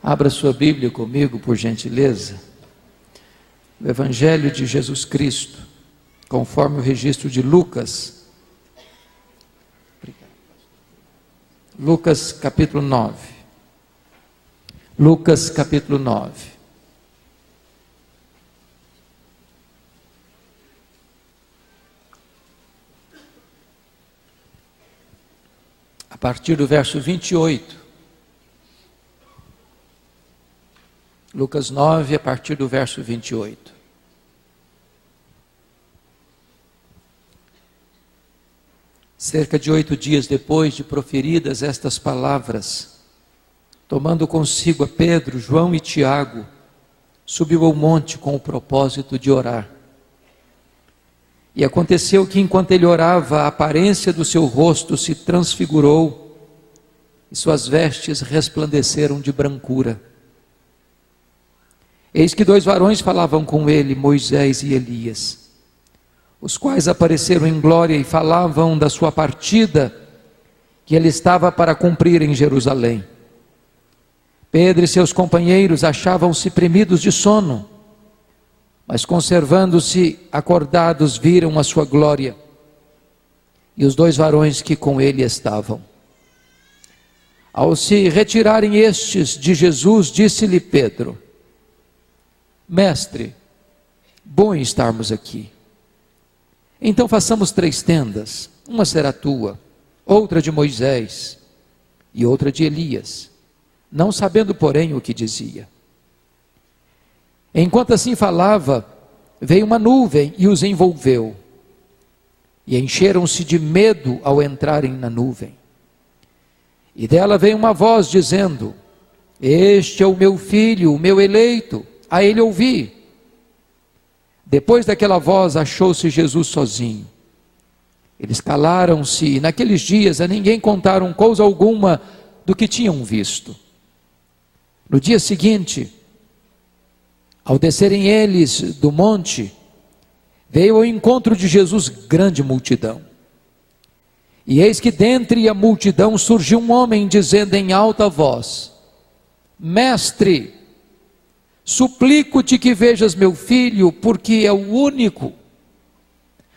Abra sua Bíblia comigo, por gentileza. O Evangelho de Jesus Cristo, conforme o registro de Lucas. Lucas capítulo 9. Lucas capítulo 9. A partir do verso 28. Lucas 9, a partir do verso 28. Cerca de 8 dias depois de proferidas estas palavras, tomando consigo a Pedro, João e Tiago, subiu ao monte com o propósito de orar. E aconteceu que enquanto ele orava, a aparência do seu rosto se transfigurou e suas vestes resplandeceram de brancura. Eis que 2 varões falavam com ele, Moisés e Elias, os quais apareceram em glória e falavam da sua partida, que ele estava para cumprir em Jerusalém. Pedro e seus companheiros achavam-se premidos de sono, mas conservando-se acordados, viram a sua glória e os 2 varões que com ele estavam. Ao se retirarem estes de Jesus, disse-lhe Pedro: Mestre, bom estarmos aqui. Então façamos 3 tendas, uma será tua, outra de Moisés e outra de Elias, não sabendo porém o que dizia. Enquanto assim falava, veio uma nuvem e os envolveu, e encheram-se de medo ao entrarem na nuvem. E dela veio uma voz dizendo: Este é o meu filho, o meu eleito, a ele ouvi. Depois daquela voz achou-se Jesus sozinho. Eles calaram-se e naqueles dias a ninguém contaram coisa alguma do que tinham visto. No dia seguinte, ao descerem eles do monte, veio ao encontro de Jesus grande multidão. E eis que dentre a multidão surgiu um homem dizendo em alta voz: Mestre, suplico-te que vejas meu filho, porque é o único.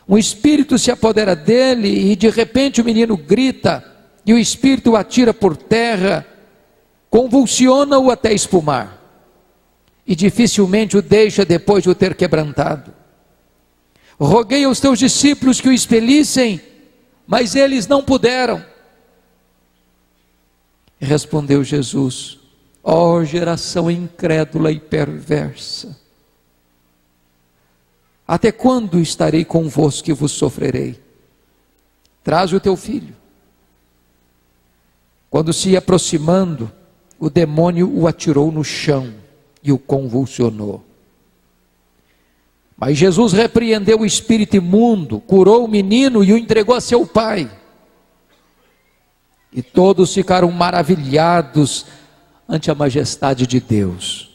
Um espírito se apodera dele e de repente o menino grita, e o espírito o atira por terra, convulsiona-o até espumar, e dificilmente o deixa depois de o ter quebrantado. Roguei aos teus discípulos que o expelissem, mas eles não puderam. Respondeu Jesus: Ó geração incrédula e perversa, até quando estarei convosco e vos sofrerei? Traze o teu filho. Quando se ia aproximando, o demônio o atirou no chão e o convulsionou. Mas Jesus repreendeu o espírito imundo, curou o menino e o entregou a seu pai. E todos ficaram maravilhados ante a majestade de Deus.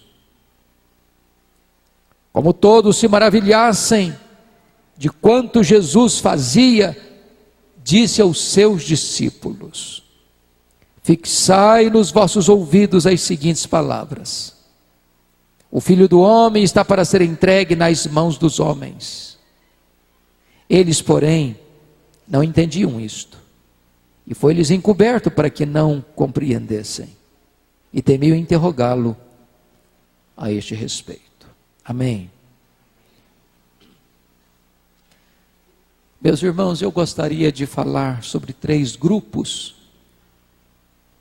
Como todos se maravilhassem de quanto Jesus fazia, disse aos seus discípulos: Fixai nos vossos ouvidos as seguintes palavras: O Filho do Homem está para ser entregue nas mãos dos homens. Eles, porém, não entendiam isto, e foi-lhes encoberto para que não compreendessem. E temiam interrogá-lo a este respeito. Amém. Meus irmãos, eu gostaria de falar sobre 3 grupos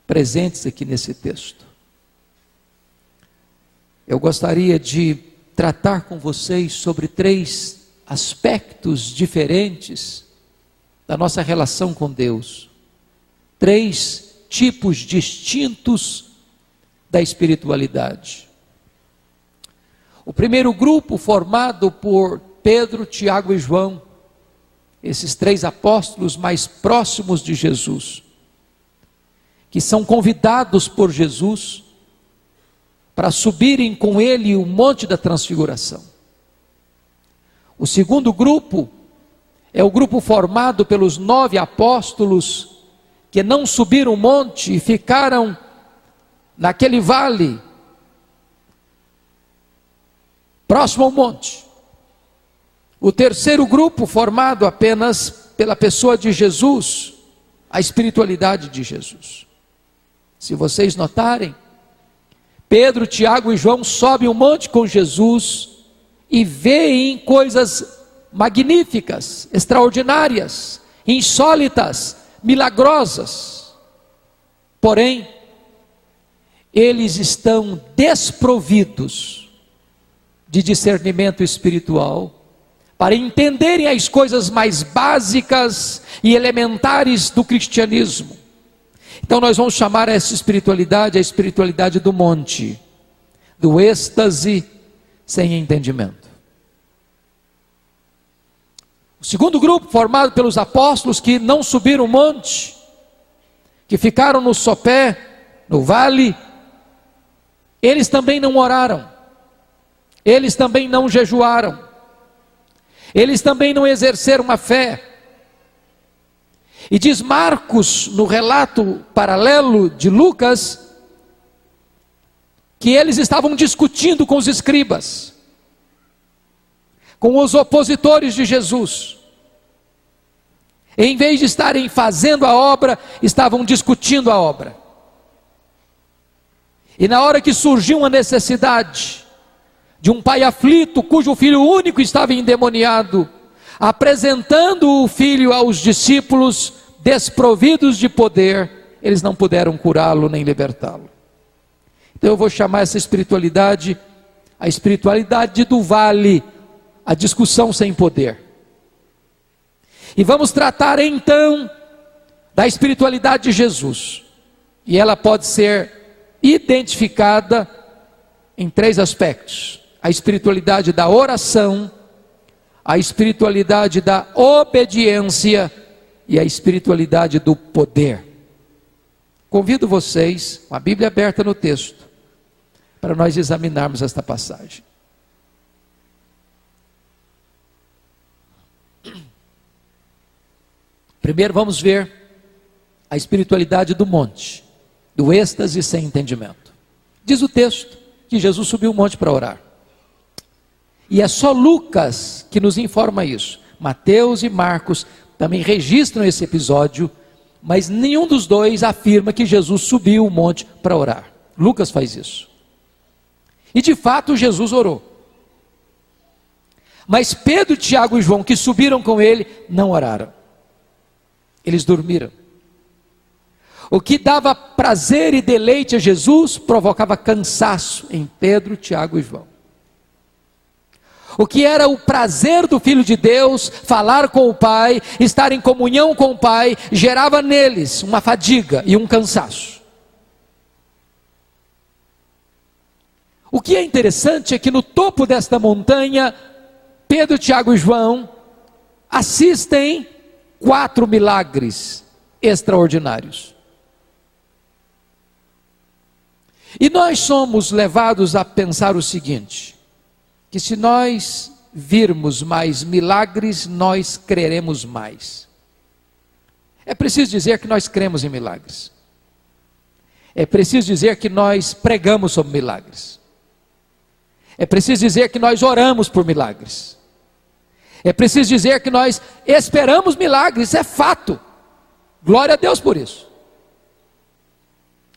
presentes aqui nesse texto. Eu gostaria de tratar com vocês sobre 3 aspectos diferentes da nossa relação com Deus. 3 tipos distintos da espiritualidade. O primeiro grupo, formado por Pedro, Tiago e João, esses 3 apóstolos mais próximos de Jesus, que são convidados por Jesus para subirem com ele o monte da transfiguração. O segundo grupo é o grupo formado pelos 9 apóstolos que não subiram o monte e ficaram naquele vale próximo ao monte. O terceiro grupo, formado apenas pela pessoa de Jesus, a espiritualidade de Jesus. Se vocês notarem, Pedro, Tiago e João sobem o monte com Jesus e veem coisas magníficas, extraordinárias, insólitas, milagrosas. Porém, eles estão desprovidos de discernimento espiritual para entenderem as coisas mais básicas e elementares do cristianismo. Então nós vamos chamar essa espiritualidade a espiritualidade do monte, do êxtase sem entendimento. O segundo grupo, formado pelos apóstolos que não subiram o monte, que ficaram no sopé, no vale, eles também não oraram, eles também não jejuaram, eles também não exerceram a fé. E diz Marcos, no relato paralelo de Lucas, que eles estavam discutindo com os escribas, com os opositores de Jesus. Em vez de estarem fazendo a obra, estavam discutindo a obra. E na hora que surgiu uma necessidade de um pai aflito, cujo filho único estava endemoniado, apresentando o filho aos discípulos, desprovidos de poder, eles não puderam curá-lo nem libertá-lo. Então eu vou chamar essa espiritualidade, a espiritualidade do vale, a discussão sem poder. E vamos tratar então da espiritualidade de Jesus. E ela pode ser identificada em três aspectos: a espiritualidade da oração, a espiritualidade da obediência e a espiritualidade do poder. Convido vocês, com a Bíblia aberta no texto, para nós examinarmos esta passagem. Primeiro vamos ver a espiritualidade do monte, do êxtase sem entendimento. Diz o texto que Jesus subiu o monte para orar. E é só Lucas que nos informa isso. Mateus e Marcos também registram esse episódio, mas nenhum dos dois afirma que Jesus subiu o monte para orar. Lucas faz isso. E de fato Jesus orou. Mas Pedro, Tiago e João, que subiram com ele, não oraram. Eles dormiram. O que dava prazer e deleite a Jesus provocava cansaço em Pedro, Tiago e João. O que era o prazer do Filho de Deus, falar com o Pai, estar em comunhão com o Pai, gerava neles uma fadiga e um cansaço. O que é interessante é que no topo desta montanha, Pedro, Tiago e João assistem 4 milagres extraordinários. E nós somos levados a pensar o seguinte: que se nós virmos mais milagres, nós creremos mais. É preciso dizer que nós cremos em milagres. É preciso dizer que nós pregamos sobre milagres. É preciso dizer que nós oramos por milagres. É preciso dizer que nós esperamos milagres, isso é fato. Glória a Deus por isso.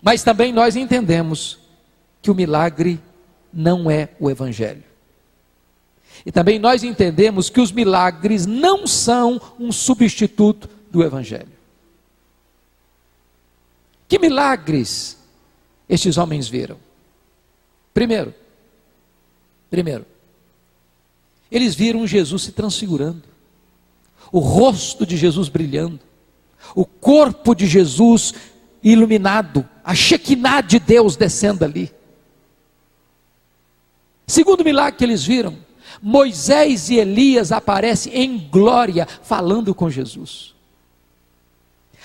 Mas também nós entendemos que o milagre não é o Evangelho. E também nós entendemos que os milagres não são um substituto do Evangelho. Que milagres estes homens viram? Primeiro, eles viram Jesus se transfigurando, o rosto de Jesus brilhando, o corpo de Jesus iluminado, a Shekinah de Deus descendo ali. Segundo milagre que eles viram, Moisés e Elias aparecem em glória, falando com Jesus,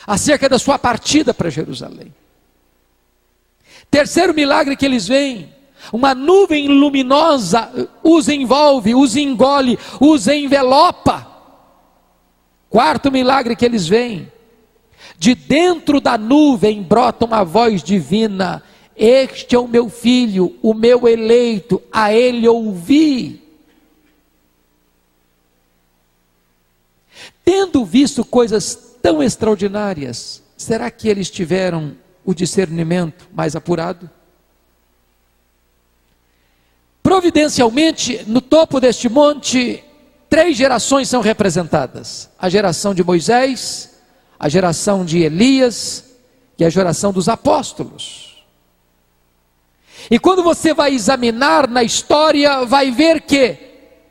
acerca da sua partida para Jerusalém. Terceiro milagre que eles veem, uma nuvem luminosa os envolve, os engole, os envelopa. Quarto milagre que eles veem, de dentro da nuvem brota uma voz divina: este é o meu filho, o meu eleito, a ele ouvi. Tendo visto coisas tão extraordinárias, será que eles tiveram o discernimento mais apurado? Providencialmente, no topo deste monte, 3 gerações são representadas: a geração de Moisés, a geração de Elias e a geração dos apóstolos. E quando você vai examinar na história, vai ver que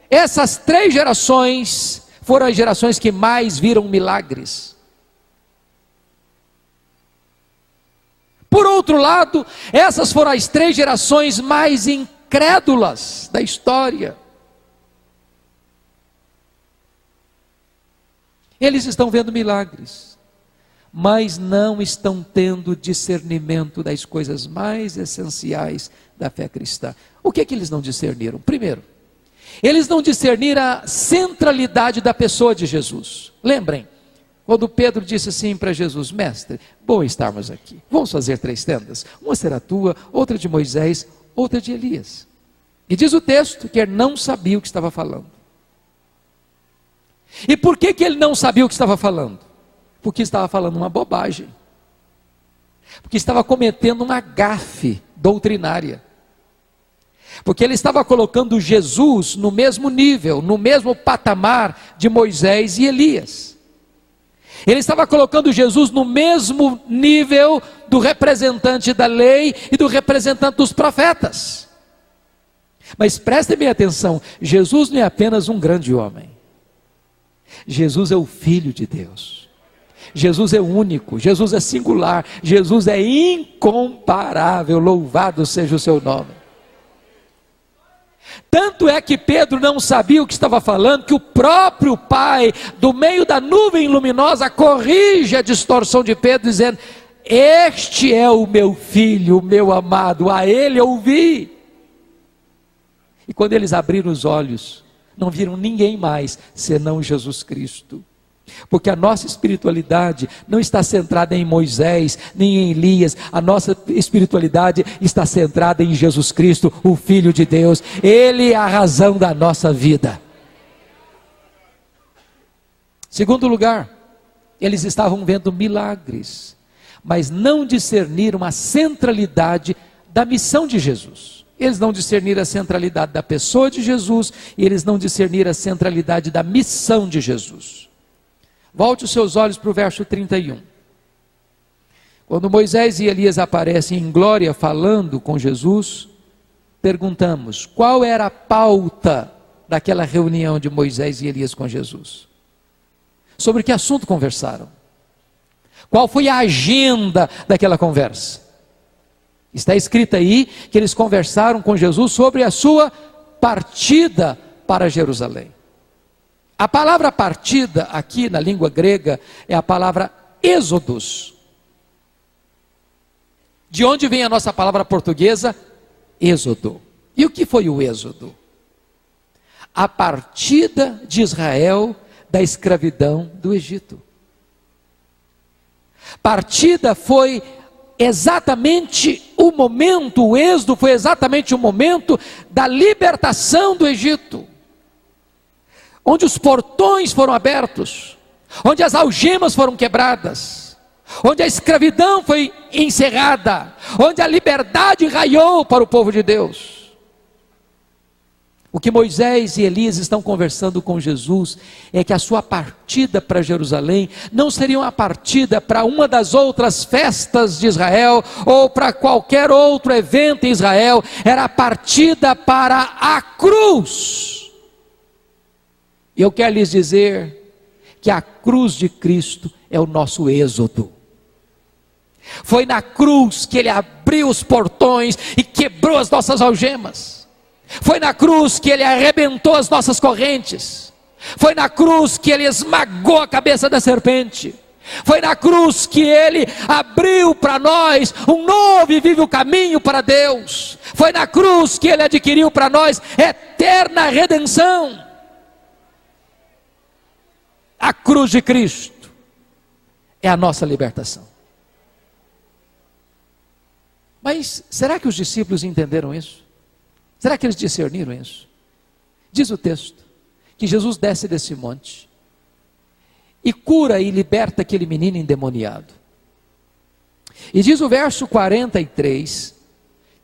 essas 3 gerações foram as gerações que mais viram milagres. Por outro lado, essas foram as 3 gerações mais incrédulas da história. Eles estão vendo milagres, mas não estão tendo discernimento das coisas mais essenciais da fé cristã. O que é que eles não discerniram? Primeiro, eles não discerniram a centralidade da pessoa de Jesus. Lembrem, quando Pedro disse assim para Jesus: mestre, bom estarmos aqui, vamos fazer 3 tendas, uma será tua, outra de Moisés, outra de Elias. E diz o texto que ele não sabia o que estava falando. E por que ele não sabia o que estava falando? Porque estava falando uma bobagem, porque estava cometendo uma gafe doutrinária, porque ele estava colocando Jesus no mesmo nível, no mesmo patamar de Moisés e Elias. Ele estava colocando Jesus no mesmo nível do representante da lei e do representante dos profetas. Mas prestem bem atenção, Jesus não é apenas um grande homem, Jesus é o Filho de Deus. Jesus é único, Jesus é singular, Jesus é incomparável, louvado seja o seu nome. Tanto é que Pedro não sabia o que estava falando, que o próprio Pai, do meio da nuvem luminosa, corrige a distorção de Pedro, dizendo: este é o meu filho, o meu amado, a ele ouvi. E quando eles abriram os olhos, não viram ninguém mais senão Jesus Cristo. Porque a nossa espiritualidade não está centrada em Moisés, nem em Elias. A nossa espiritualidade está centrada em Jesus Cristo, o Filho de Deus. Ele é a razão da nossa vida. Segundo lugar, eles estavam vendo milagres, mas não discerniram a centralidade da missão de Jesus. Eles não discerniram a centralidade da pessoa de Jesus, e eles não discerniram a centralidade da missão de Jesus. Volte os seus olhos para o verso 31. Quando Moisés e Elias aparecem em glória falando com Jesus, perguntamos: qual era a pauta daquela reunião de Moisés e Elias com Jesus? Sobre que assunto conversaram? Qual foi a agenda daquela conversa? Está escrito aí que eles conversaram com Jesus sobre a sua partida para Jerusalém. A palavra partida aqui na língua grega é a palavra êxodos. De onde vem a nossa palavra portuguesa? Êxodo. E o que foi o êxodo? A partida de Israel da escravidão do Egito. Partida foi exatamente o momento, o êxodo foi exatamente o momento da libertação do Egito, onde os portões foram abertos, onde as algemas foram quebradas, onde a escravidão foi encerrada, onde a liberdade raiou para o povo de Deus. O que Moisés e Elias estão conversando com Jesus é que a sua partida para Jerusalém não seria uma partida para uma das outras festas de Israel ou para qualquer outro evento em Israel, era a partida para a cruz. E eu quero lhes dizer que a cruz de Cristo é o nosso êxodo. Foi na cruz que ele abriu os portões e quebrou as nossas algemas. Foi na cruz que ele arrebentou as nossas correntes. Foi na cruz que ele esmagou a cabeça da serpente. Foi na cruz que ele abriu para nós um novo e vivo caminho para Deus. Foi na cruz que ele adquiriu para nós eterna redenção. A cruz de Cristo é a nossa libertação. Mas será que os discípulos entenderam isso? Será que eles discerniram isso? Diz o texto que Jesus desce desse monte e cura e liberta aquele menino endemoniado. E diz o verso 43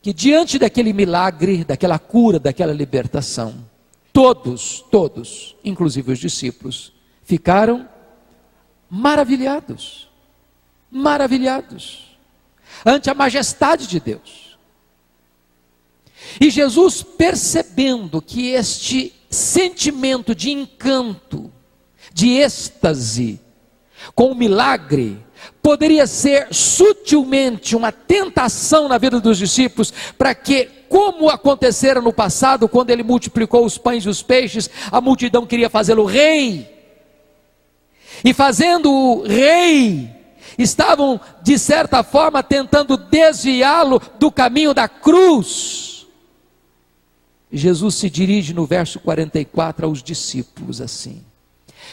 que diante daquele milagre, daquela cura, daquela libertação, todos, inclusive os discípulos, ficaram maravilhados ante a majestade de Deus. E Jesus, percebendo que este sentimento de encanto, de êxtase com o milagre, poderia ser sutilmente uma tentação na vida dos discípulos, para que, como acontecera no passado, quando ele multiplicou os pães e os peixes, a multidão queria fazê-lo rei, e fazendo-o rei, estavam de certa forma tentando desviá-lo do caminho da cruz. Jesus se dirige no verso 44 aos discípulos assim: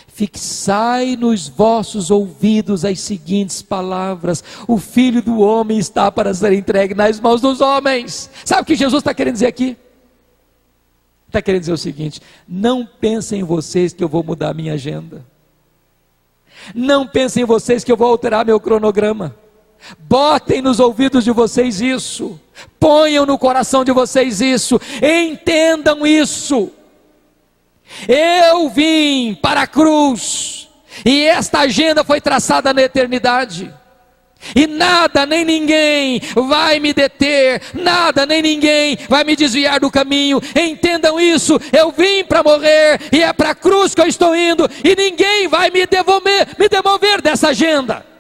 fixai nos vossos ouvidos as seguintes palavras: o Filho do Homem está para ser entregue nas mãos dos homens. Sabe o que Jesus está querendo dizer aqui? Está querendo dizer o seguinte: não pensem em vocês que eu vou mudar a minha agenda, não pensem em vocês que eu vou alterar meu cronograma. Botem nos ouvidos de vocês isso, ponham no coração de vocês isso, entendam isso. Eu vim para a cruz, e esta agenda foi traçada na eternidade, e nada nem ninguém vai me deter, nada nem ninguém vai me desviar do caminho. Entendam isso, eu vim para morrer, e é para a cruz que eu estou indo, e ninguém vai me demover dessa agenda.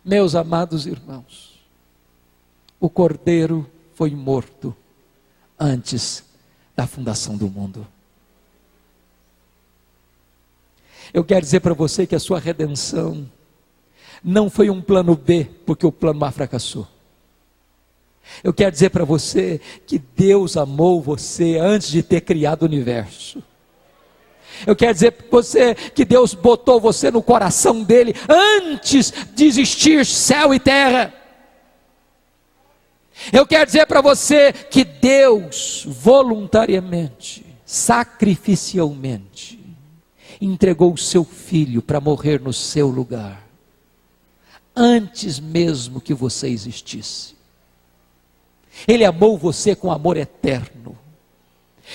Meus amados irmãos, o Cordeiro foi morto antes da fundação do mundo. Eu quero dizer para você que a sua redenção não foi um plano B, porque o plano A fracassou. Eu quero dizer para você que Deus amou você antes de ter criado o universo. Eu quero dizer para você que Deus botou você no coração dele antes de existir céu e terra. Eu quero dizer para você que Deus voluntariamente, sacrificialmente, entregou o seu Filho para morrer no seu lugar, antes mesmo que você existisse. Ele amou você com amor eterno.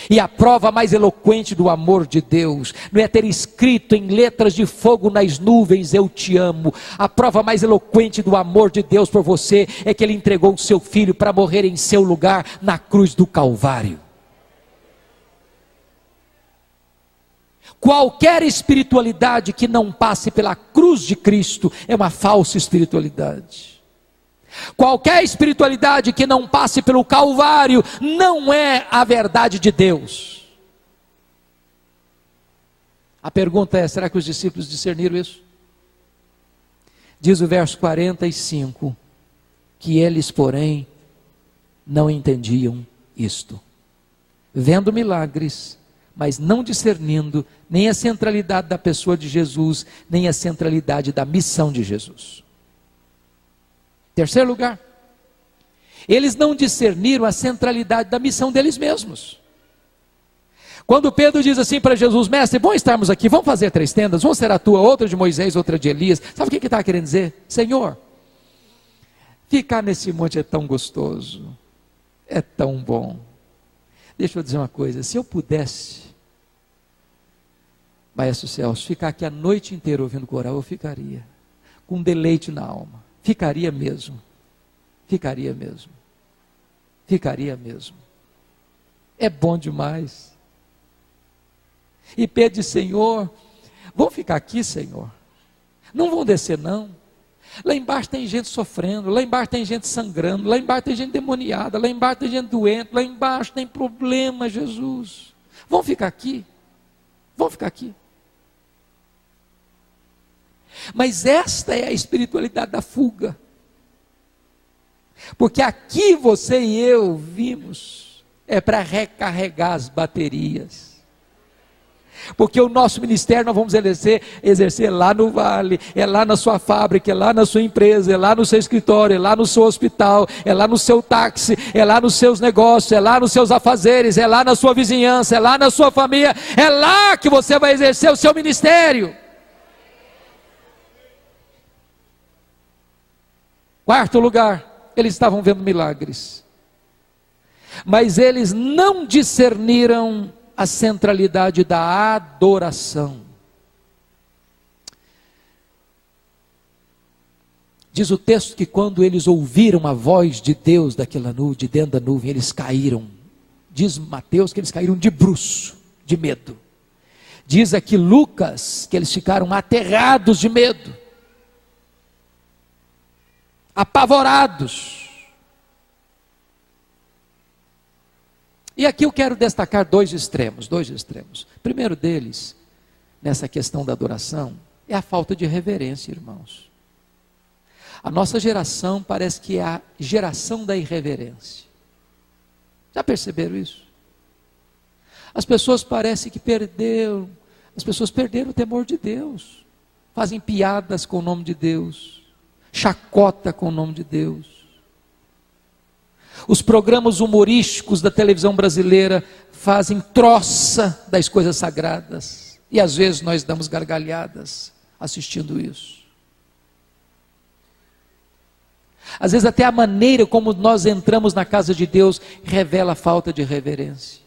E a prova mais eloquente do amor de Deus não é ter escrito em letras de fogo nas nuvens: eu te amo. A prova mais eloquente do amor de Deus por você é que Ele entregou o seu Filho para morrer em seu lugar na cruz do Calvário. Qualquer espiritualidade que não passe pela cruz de Cristo é uma falsa espiritualidade. Qualquer espiritualidade que não passe pelo Calvário não é a verdade de Deus. A pergunta é: será que os discípulos discerniram isso? Diz o verso 45, que eles, porém, não entendiam isto, vendo milagres, mas não discernindo nem a centralidade da pessoa de Jesus, nem a centralidade da missão de Jesus. Terceiro lugar, eles não discerniram a centralidade da missão deles mesmos. Quando Pedro diz assim para Jesus: mestre, bom estarmos aqui, vamos fazer 3 tendas, uma será a tua, outra de Moisés, outra de Elias. Sabe o que ele estava querendo dizer? Senhor, ficar nesse monte é tão gostoso, é tão bom. Deixa eu dizer uma coisa: se eu pudesse, Maestro Celso, ficar aqui a noite inteira ouvindo coral, eu ficaria, com deleite na alma. Ficaria mesmo, ficaria mesmo, ficaria mesmo. É bom demais. E Pedro diz: Senhor, vão ficar aqui, Senhor, não vão descer não. Lá embaixo tem gente sofrendo, lá embaixo tem gente sangrando, lá embaixo tem gente demoniada, lá embaixo tem gente doente, lá embaixo tem problema, Jesus. Vão ficar aqui, vão ficar aqui. Mas esta é a espiritualidade da fuga, porque aqui você e eu vimos, é para recarregar as baterias, Porque o nosso ministério nós vamos exercer lá no vale, é lá na sua fábrica, é lá na sua empresa, é lá no seu escritório, é lá no seu hospital, é lá no seu táxi, é lá nos seus negócios, é lá nos seus afazeres, é lá na sua vizinhança, é lá na sua família, é lá que você vai exercer o seu ministério. Quarto lugar, eles estavam vendo milagres, mas eles não discerniram a centralidade da adoração. Diz o texto que quando eles ouviram a voz de Deus daquela nuvem, de dentro da nuvem, eles caíram. Diz Mateus que eles caíram de bruço, de medo. Diz aqui Lucas que eles ficaram aterrados de medo, apavorados. E aqui eu quero destacar dois extremos. Primeiro deles, nessa questão da adoração, é a falta de reverência, irmãos. A nossa geração parece que é a geração da irreverência. Já perceberam isso? As pessoas parecem que perderam o temor de Deus. Fazem piadas com o nome de Deus, chacota com o nome de Deus. Os programas humorísticos da televisão brasileira fazem troça das coisas sagradas. E às vezes nós damos gargalhadas assistindo isso. Às vezes até a maneira como nós entramos na casa de Deus revela a falta de reverência.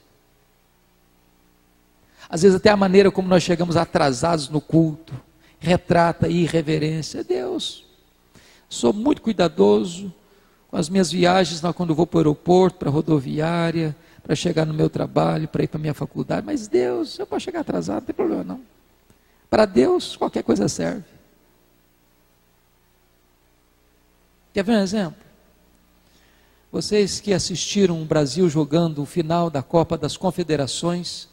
Às vezes até a maneira como nós chegamos atrasados no culto retrata a irreverência. Deus, sou muito cuidadoso com as minhas viagens, quando eu vou para o aeroporto, para a rodoviária, para chegar no meu trabalho, para ir para a minha faculdade. Mas Deus, eu posso chegar atrasado, não tem problema não. Para Deus, qualquer coisa serve. Quer ver um exemplo? Vocês que assistiram o Brasil jogando o final da Copa das Confederações,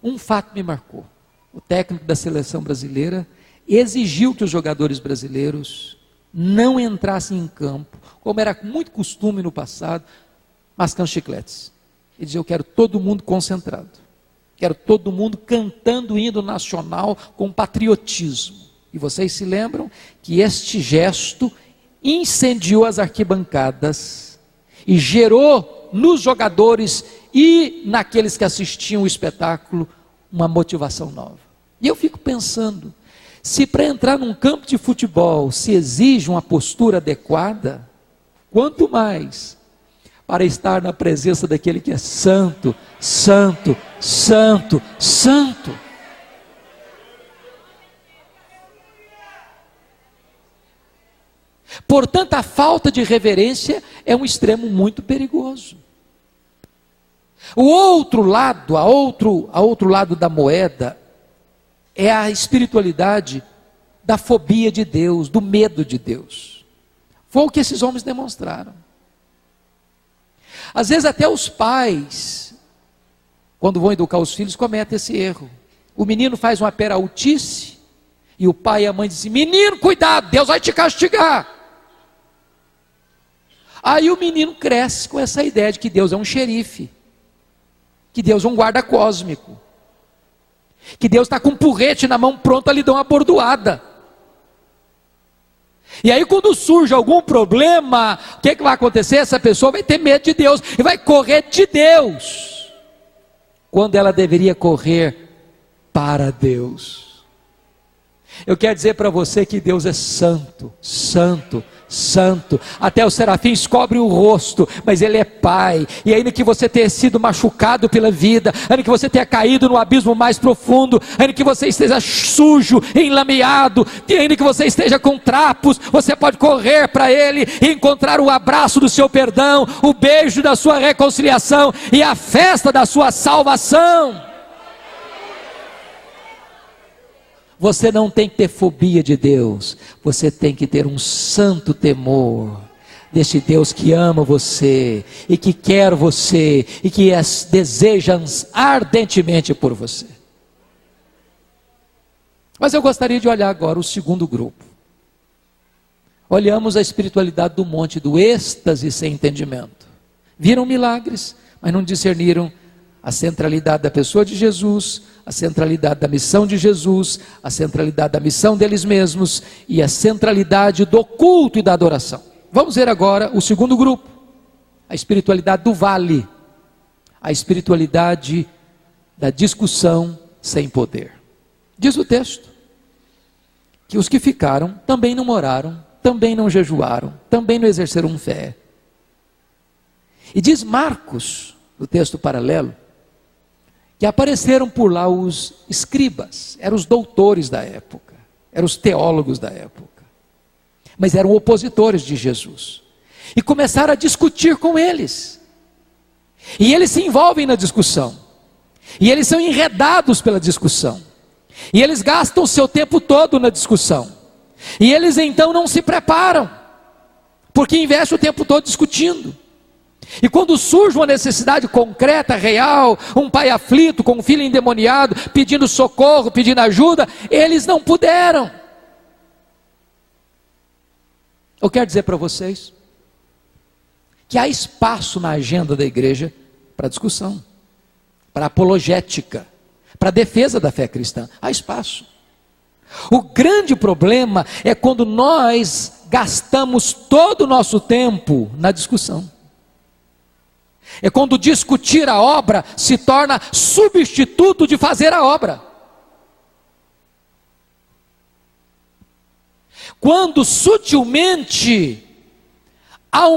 um fato me marcou. O técnico da seleção brasileira exigiu que os jogadores brasileiros não entrassem em campo, como era muito costume no passado, mascando chicletes. Ele dizia: eu quero todo mundo concentrado, quero todo mundo cantando o hino nacional com patriotismo. E vocês se lembram que este gesto incendiou as arquibancadas e gerou nos jogadores e naqueles que assistiam o espetáculo uma motivação nova. E eu fico pensando, se para entrar num campo de futebol se exige uma postura adequada, quanto mais para estar na presença daquele que é santo, santo, santo, santo. Portanto, a falta de reverência é um extremo muito perigoso. O outro lado, a outro lado da moeda, é a espiritualidade da fobia de Deus, do medo de Deus. Foi o que esses homens demonstraram. Às vezes até os pais, quando vão educar os filhos, cometem esse erro. O menino faz uma peraltice, e o pai e a mãe dizem: menino, cuidado, Deus vai te castigar. Aí o menino cresce com essa ideia de que Deus é um xerife, que Deus é um guarda cósmico, que Deus está com um porrete na mão pronto a lhe dar uma bordoada. E aí quando surge algum problema, o que vai acontecer? Essa pessoa vai ter medo de Deus e vai correr de Deus, quando ela deveria correr para Deus. Eu quero dizer para você que Deus é santo, santo, santo. Até os serafins cobrem o rosto, mas Ele é Pai. E ainda que você tenha sido machucado pela vida, ainda que você tenha caído no abismo mais profundo, ainda que você esteja sujo, enlameado, e ainda que você esteja com trapos, você pode correr para Ele e encontrar o abraço do seu perdão, o beijo da sua reconciliação e a festa da sua salvação. Você não tem que ter fobia de Deus, você tem que ter um santo temor deste Deus que ama você, e que quer você, e que deseja ardentemente por você. Mas eu gostaria de olhar agora o segundo grupo. Olhamos a espiritualidade do monte, do êxtase sem entendimento. Viram milagres, mas não discerniram a centralidade da pessoa de Jesus, a centralidade da missão de Jesus, a centralidade da missão deles mesmos e a centralidade do culto e da adoração. Vamos ver agora o segundo grupo, a espiritualidade do vale, a espiritualidade da discussão sem poder. Diz o texto que os que ficaram também não oraram, também não jejuaram, também não exerceram fé. E diz Marcos, no texto paralelo, que apareceram por lá os escribas, eram os doutores da época, eram os teólogos da época, mas eram opositores de Jesus, e começaram a discutir com eles, e eles se envolvem na discussão, e eles são enredados pela discussão, e eles gastam o seu tempo todo na discussão, e eles então não se preparam, porque investem o tempo todo discutindo. E quando surge uma necessidade concreta, real, um pai aflito com um filho endemoniado, pedindo socorro, pedindo ajuda, eles não puderam. Eu quero dizer para vocês que há espaço na agenda da igreja para discussão, para apologética, para defesa da fé cristã. Há espaço. O grande problema é quando nós gastamos todo o nosso tempo na discussão. É quando discutir a obra se torna substituto de fazer a obra. Quando sutilmente há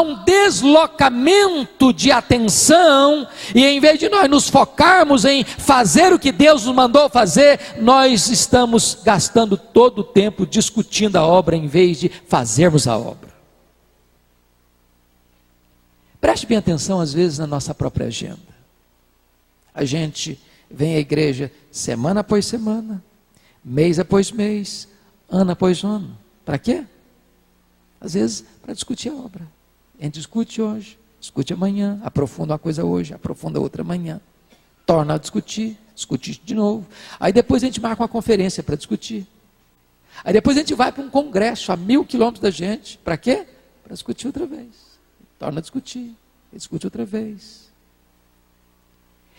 um deslocamento de atenção, e em vez de nós nos focarmos em fazer o que Deus nos mandou fazer, nós estamos gastando todo o tempo discutindo a obra em vez de fazermos a obra. Preste bem atenção às vezes na nossa própria agenda. A gente vem à igreja semana após semana, mês após mês, ano após ano. Para quê? Às vezes para discutir a obra. A gente discute hoje, discute amanhã, aprofunda uma coisa hoje, aprofunda outra amanhã. Torna a discutir, discute de novo. Aí depois a gente marca uma conferência para discutir. Aí depois a gente vai para um congresso a 1000 quilômetros da gente. Para quê? Para discutir outra vez. Torna a discutir, discute outra vez.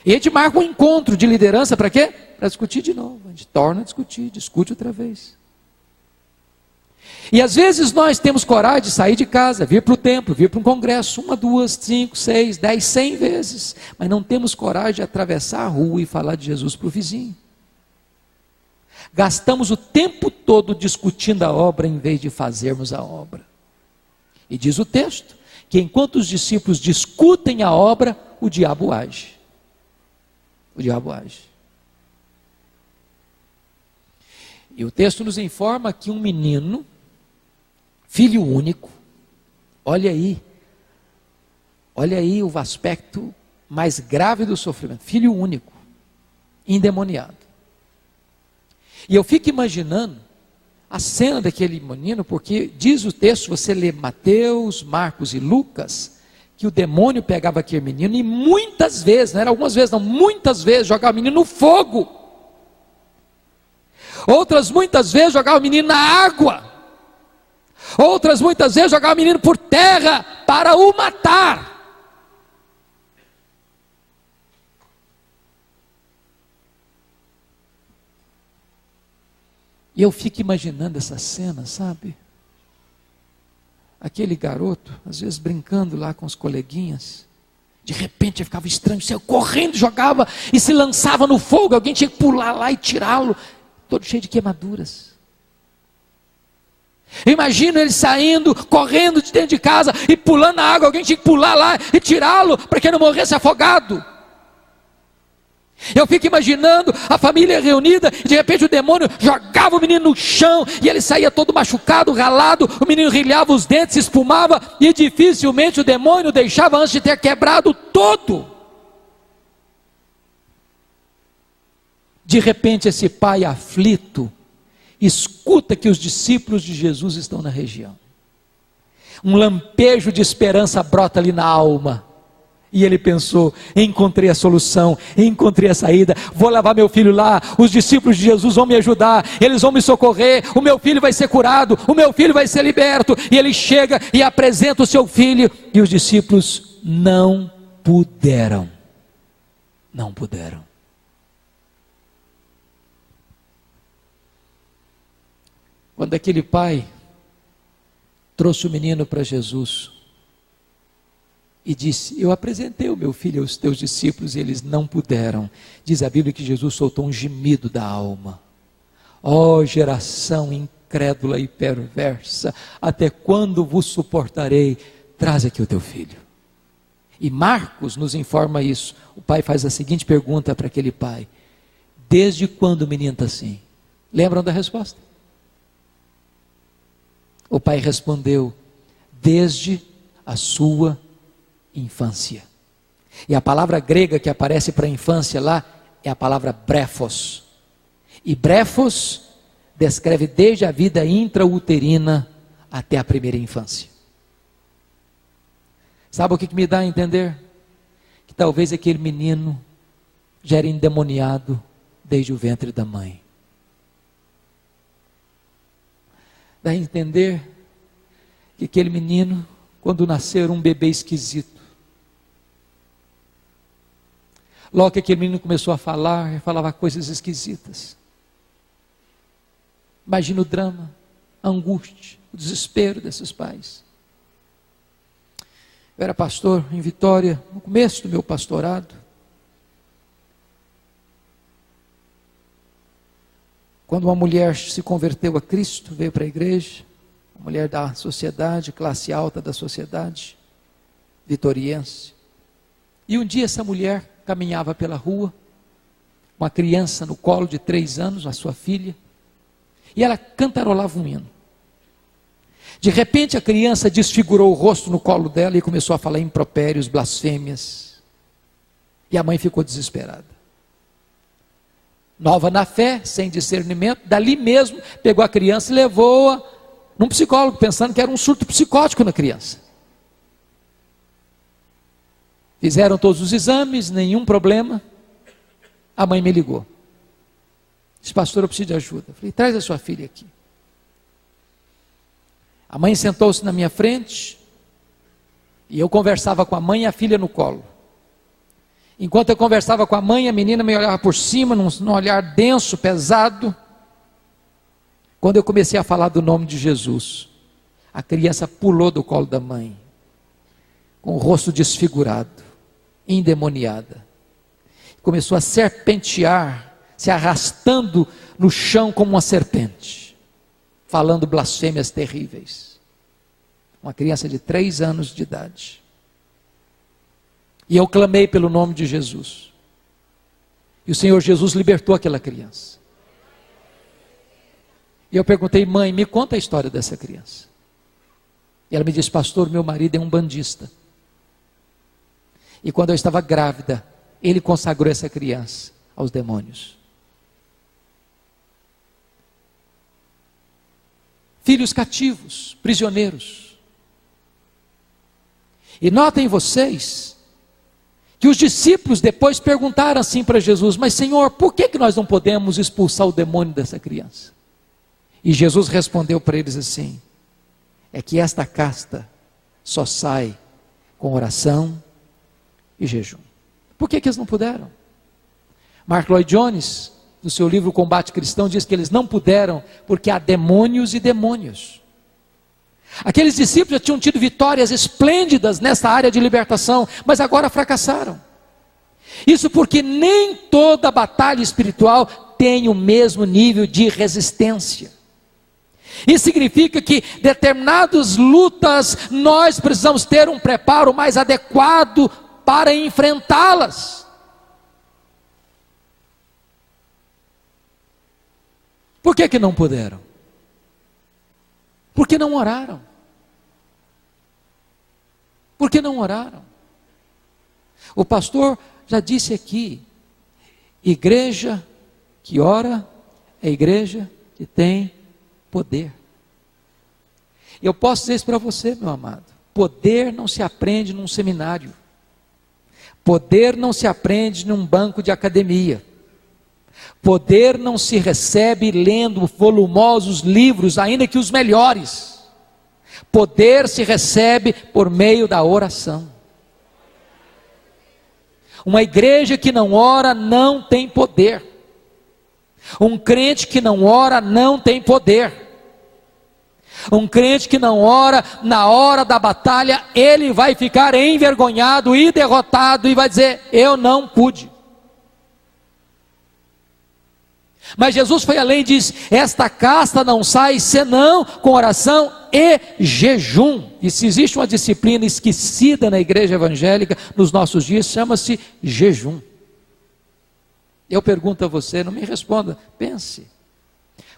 E a gente marca um encontro de liderança para quê? Para discutir de novo. A gente torna a discutir, discute outra vez. E às vezes nós temos coragem de sair de casa, vir para o templo, vir para um congresso, 1, 2, 5, 6, 10, 100 vezes. Mas não temos coragem de atravessar a rua e falar de Jesus para o vizinho. Gastamos o tempo todo discutindo a obra em vez de fazermos a obra. E diz o texto que enquanto os discípulos discutem a obra, o diabo age. O diabo age. E o texto nos informa que um menino, filho único, olha aí o aspecto mais grave do sofrimento, filho único, endemoniado. E eu fico imaginando a cena daquele menino, porque diz o texto, você lê Mateus, Marcos e Lucas, que o demônio pegava aquele menino e muitas vezes, não era algumas vezes não, muitas vezes jogava o menino no fogo. Outras muitas vezes jogava o menino na água. Outras muitas vezes jogava o menino por terra para o matar. E eu fico imaginando essa cena, sabe? Aquele garoto, às vezes brincando lá com os coleguinhas, de repente ficava estranho, saiu correndo, jogava e se lançava no fogo, alguém tinha que pular lá e tirá-lo, todo cheio de queimaduras. Eu imagino ele saindo, correndo de dentro de casa e pulando na água, alguém tinha que pular lá e tirá-lo para que ele não morresse afogado. Eu fico imaginando a família reunida e de repente o demônio jogava o menino no chão e ele saía todo machucado, ralado, o menino rilhava os dentes, espumava e dificilmente o demônio deixava antes de ter quebrado todo. De repente esse pai aflito escuta que os discípulos de Jesus estão na região. Um lampejo de esperança brota ali na alma. E ele pensou, encontrei a solução, encontrei a saída, vou levar meu filho lá, os discípulos de Jesus vão me ajudar, eles vão me socorrer, o meu filho vai ser curado, o meu filho vai ser liberto. E ele chega e apresenta o seu filho, e os discípulos não puderam. não puderam. Quando aquele pai trouxe o menino para Jesus e disse: eu apresentei o meu filho aos teus discípulos e eles não puderam. Diz a Bíblia que Jesus soltou um gemido da alma. Ó geração incrédula e perversa, até quando vos suportarei? Traz aqui o teu filho. E Marcos nos informa isso. O pai faz a seguinte pergunta para aquele pai: desde quando o menino está assim? Lembram da resposta? O pai respondeu: desde a sua infância. E a palavra grega que aparece para infância lá é a palavra brefos. E brefos descreve desde a vida intrauterina até a primeira infância. Sabe o que me dá a entender? Que talvez aquele menino já era endemoniado desde o ventre da mãe. Dá a entender que aquele menino, quando nasceu, era um bebê esquisito. Logo que aquele menino começou a falar, falava coisas esquisitas. Imagina o drama, a angústia, o desespero desses pais. Eu era pastor em Vitória, no começo do meu pastorado. Quando uma mulher se converteu a Cristo, veio para a igreja, uma mulher da sociedade, classe alta da sociedade, vitoriense. E um dia essa mulher caminhava pela rua, uma criança no colo de 3 anos, a sua filha, e ela cantarolava um hino. De repente a criança desfigurou o rosto no colo dela e começou a falar impropérios, blasfêmias. E a mãe ficou desesperada. Nova na fé, sem discernimento, dali mesmo pegou a criança e levou-a num psicólogo, pensando que era um surto psicótico na criança. Fizeram todos os exames, nenhum problema. A mãe me ligou. Disse: pastor, eu preciso de ajuda. Eu falei: traz a sua filha aqui. A mãe sentou-se na minha frente, e eu conversava com a mãe e a filha no colo. Enquanto eu conversava com a mãe, a menina me olhava por cima, num olhar denso, pesado. Quando eu comecei a falar do nome de Jesus, a criança pulou do colo da mãe, com o rosto desfigurado, endemoniada. Começou a serpentear, se arrastando no chão como uma serpente, falando blasfêmias terríveis. Uma criança de 3 anos de idade. E eu clamei pelo nome de Jesus. E o Senhor Jesus libertou aquela criança. E eu perguntei: mãe, me conta a história dessa criança. E ela me disse: pastor, meu marido é um bandista. E quando eu estava grávida, ele consagrou essa criança aos demônios. Filhos cativos, prisioneiros. E notem vocês que os discípulos depois perguntaram assim para Jesus: mas Senhor, por que nós não podemos expulsar o demônio dessa criança? E Jesus respondeu para eles assim: é que esta casta só sai com oração e jejum. Por que eles não puderam? Mark Lloyd Jones, no seu livro Combate Cristão, diz que eles não puderam porque há demônios e demônios. Aqueles discípulos já tinham tido vitórias esplêndidas nessa área de libertação, mas agora fracassaram. Isso porque nem toda batalha espiritual tem o mesmo nível de resistência. Isso significa que determinadas lutas nós precisamos ter um preparo mais adequado para enfrentá-las. Por que não puderam? Porque não oraram. Porque não oraram. O pastor já disse aqui: igreja que ora é igreja que tem poder. Eu posso dizer isso para você, meu amado: poder não se aprende num seminário. Poder não se aprende num banco de academia. Poder não se recebe lendo volumosos livros, ainda que os melhores. Poder se recebe por meio da oração. Uma igreja que não ora não tem poder. Um crente que não ora não tem poder. Um crente que não ora, na hora da batalha, ele vai ficar envergonhado e derrotado e vai dizer: eu não pude. Mas Jesus foi além e disse: esta casta não sai senão com oração e jejum. E se existe uma disciplina esquecida na igreja evangélica nos nossos dias, chama-se jejum. Eu pergunto a você, não me responda, pense.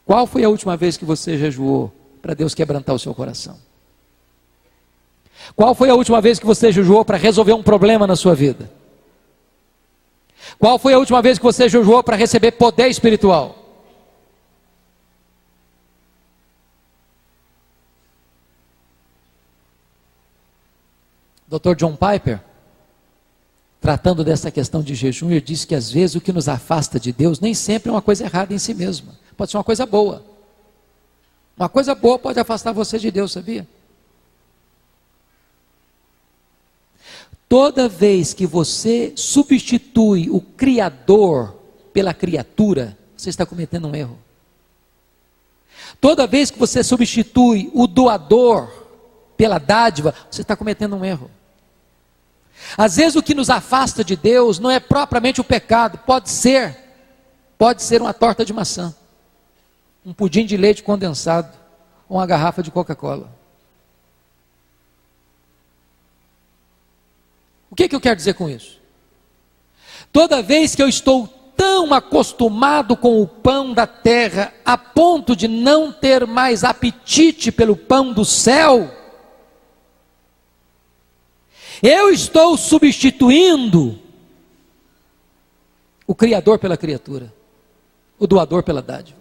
Qual foi a última vez que você jejuou para Deus quebrantar o seu coração? Qual foi a última vez que você jejuou para resolver um problema na sua vida? Qual foi a última vez que você jejuou para receber poder espiritual? Dr. John Piper, tratando dessa questão de jejum, ele disse que às vezes o que nos afasta de Deus nem sempre é uma coisa errada em si mesma, pode ser uma coisa boa. Uma coisa boa pode afastar você de Deus, sabia? Toda vez que você substitui o Criador pela criatura, você está cometendo um erro. Toda vez que você substitui o doador pela dádiva, você está cometendo um erro. Às vezes o que nos afasta de Deus não é propriamente o pecado, pode ser uma torta de maçã, um pudim de leite condensado, ou uma garrafa de Coca-Cola. O que eu quero dizer com isso? Toda vez que eu estou tão acostumado com o pão da terra, a ponto de não ter mais apetite pelo pão do céu, eu estou substituindo o Criador pela criatura, o doador pela dádiva.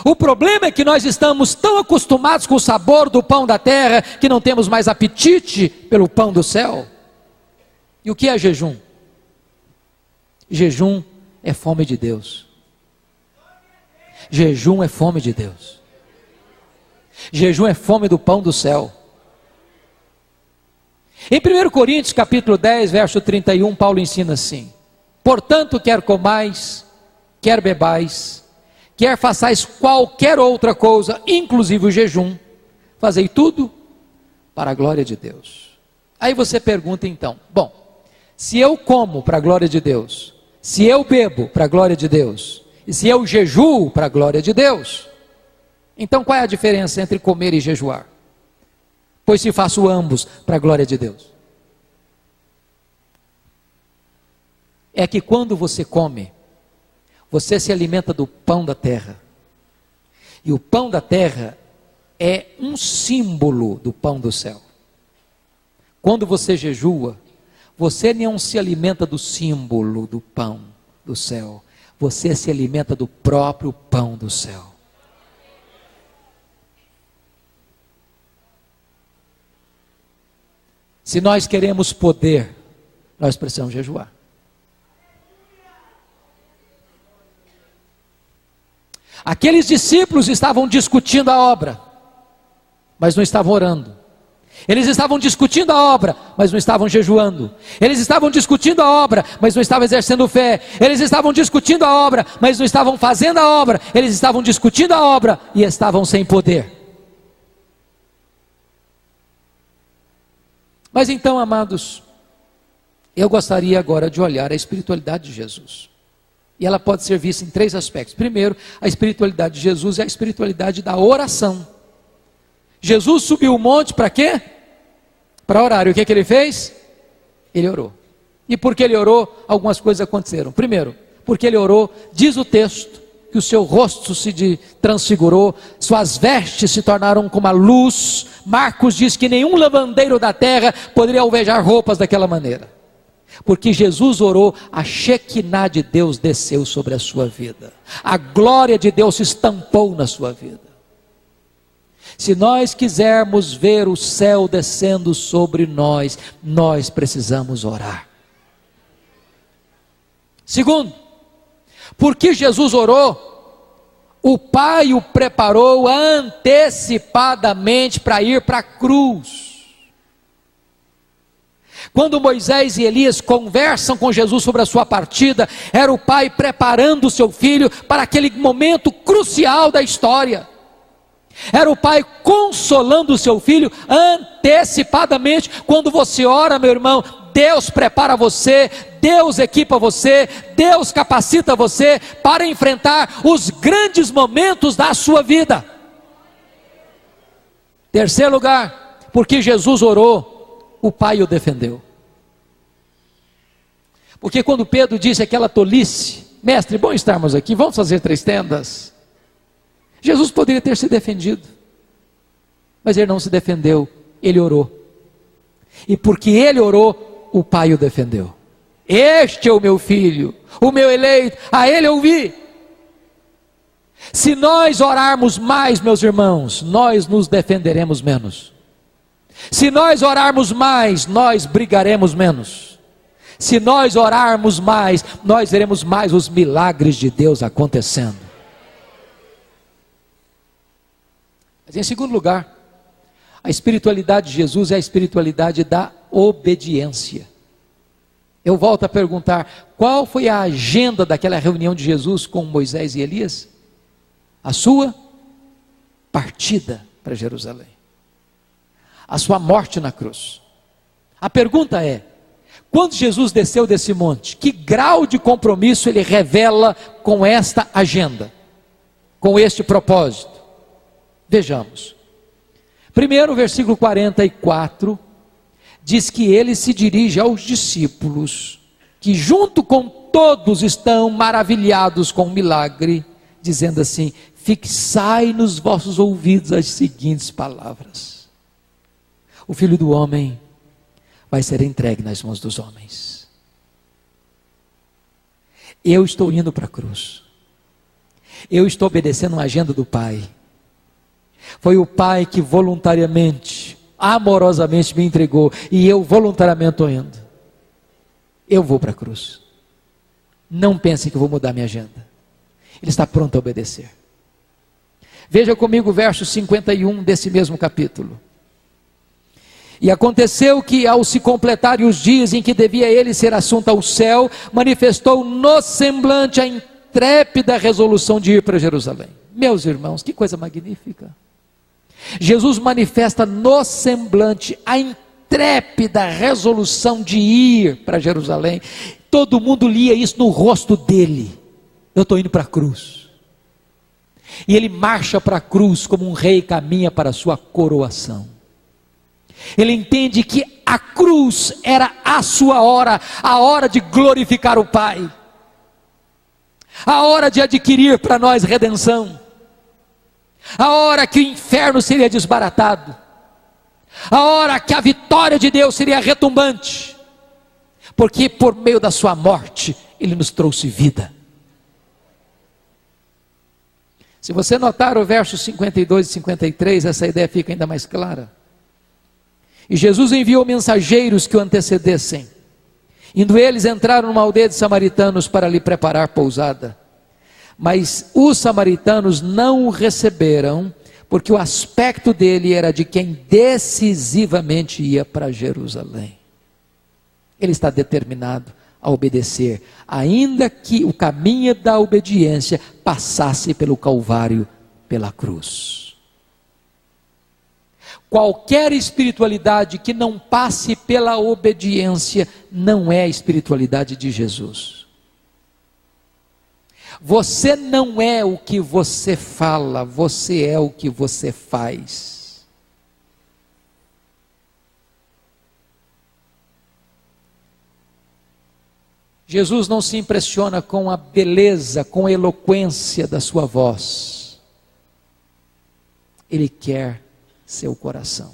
O problema é que nós estamos tão acostumados com o sabor do pão da terra, que não temos mais apetite pelo pão do céu. E o que é jejum? Jejum é fome de Deus. Jejum é fome de Deus. Jejum é fome do pão do céu. Em 1 Coríntios capítulo 10, verso 31, Paulo ensina assim: portanto, quer comais, quer bebais, quer façais qualquer outra coisa, inclusive o jejum, fazei tudo para a glória de Deus. Aí você pergunta então, bom, se eu como para a glória de Deus, se eu bebo para a glória de Deus, e se eu jejuo para a glória de Deus, então qual é a diferença entre comer e jejuar? Pois se faço ambos para a glória de Deus. É que quando você come, você se alimenta do pão da terra. E o pão da terra é um símbolo do pão do céu. Quando você jejua, você não se alimenta do símbolo do pão do céu. Você se alimenta do próprio pão do céu. Se nós queremos poder, nós precisamos jejuar. Aqueles discípulos estavam discutindo a obra, mas não estavam orando. Eles estavam discutindo a obra, mas não estavam jejuando. Eles estavam discutindo a obra, mas não estavam exercendo fé. Eles estavam discutindo a obra, mas não estavam fazendo a obra. Eles estavam discutindo a obra e estavam sem poder. Mas então, amados, eu gostaria agora de olhar a espiritualidade de Jesus. E ela pode ser vista em três aspectos. Primeiro, a espiritualidade de Jesus é a espiritualidade da oração. Jesus subiu o monte para quê? Para orar. E o que ele fez? Ele orou. E porque ele orou, algumas coisas aconteceram. Primeiro, porque ele orou, diz o texto, que o seu rosto se transfigurou, suas vestes se tornaram como a luz. Marcos diz que nenhum lavandeiro da terra poderia alvejar roupas daquela maneira. Porque Jesus orou, a Shekinah de Deus desceu sobre a sua vida. A glória de Deus se estampou na sua vida. Se nós quisermos ver o céu descendo sobre nós, nós precisamos orar. Segundo, porque Jesus orou, o Pai o preparou antecipadamente para ir para a cruz. Quando Moisés e Elias conversam com Jesus sobre a sua partida, era o pai preparando o seu filho para aquele momento crucial da história. Era o pai consolando o seu filho antecipadamente. Quando você ora, meu irmão, Deus prepara você, Deus equipa você, Deus capacita você para enfrentar os grandes momentos da sua vida. Terceiro lugar, porque Jesus orou, o pai o defendeu. Porque quando Pedro disse aquela tolice, mestre, bom estarmos aqui, vamos fazer 3 tendas. Jesus poderia ter se defendido, mas ele não se defendeu, ele orou. E porque ele orou, o pai o defendeu. Este é o meu filho, o meu eleito, a ele ouvi. Se nós orarmos mais, meus irmãos, nós nos defenderemos menos. Se nós orarmos mais, nós brigaremos menos. Se nós orarmos mais, nós veremos mais os milagres de Deus acontecendo. Mas em segundo lugar, a espiritualidade de Jesus é a espiritualidade da obediência. Eu volto a perguntar, qual foi a agenda daquela reunião de Jesus com Moisés e Elias? A sua partida para Jerusalém, a sua morte na cruz. A pergunta é, quando Jesus desceu desse monte, que grau de compromisso ele revela com esta agenda, com este propósito? Vejamos. Primeiro, o versículo 44, diz que ele se dirige aos discípulos, que junto com todos estão maravilhados com o milagre, dizendo assim, fixai nos vossos ouvidos as seguintes palavras: o Filho do Homem vai ser entregue nas mãos dos homens. Eu estou indo para a cruz. Eu estou obedecendo uma agenda do Pai. Foi o Pai que voluntariamente, amorosamente me entregou, e eu voluntariamente estou indo. Eu vou para a cruz. Não pense que eu vou mudar minha agenda. Ele está pronto a obedecer. Veja comigo o verso 51 desse mesmo capítulo. E aconteceu que, ao se completarem os dias em que devia ele ser assunto ao céu, manifestou no semblante a intrépida resolução de ir para Jerusalém. Meus irmãos, que coisa magnífica! Jesus manifesta no semblante a intrépida resolução de ir para Jerusalém. Todo mundo lia isso no rosto dele. Eu estou indo para a cruz. E ele marcha para a cruz como um rei caminha para a sua coroação. Ele entende que a cruz era a sua hora, a hora de glorificar o Pai, a hora de adquirir para nós redenção, a hora que o inferno seria desbaratado, a hora que a vitória de Deus seria retumbante, porque por meio da sua morte, Ele nos trouxe vida. Se você notar o verso 52 e 53, essa ideia fica ainda mais clara. E Jesus enviou mensageiros que o antecedessem. Indo eles, entraram numa aldeia de samaritanos para lhe preparar pousada. Mas os samaritanos não o receberam, porque o aspecto dele era de quem decisivamente ia para Jerusalém. Ele está determinado a obedecer, ainda que o caminho da obediência passasse pelo Calvário, pela cruz. Qualquer espiritualidade que não passe pela obediência não é a espiritualidade de Jesus. Você não é o que você fala, você é o que você faz. Jesus não se impressiona com a beleza, com a eloquência da sua voz. Ele quer seu coração.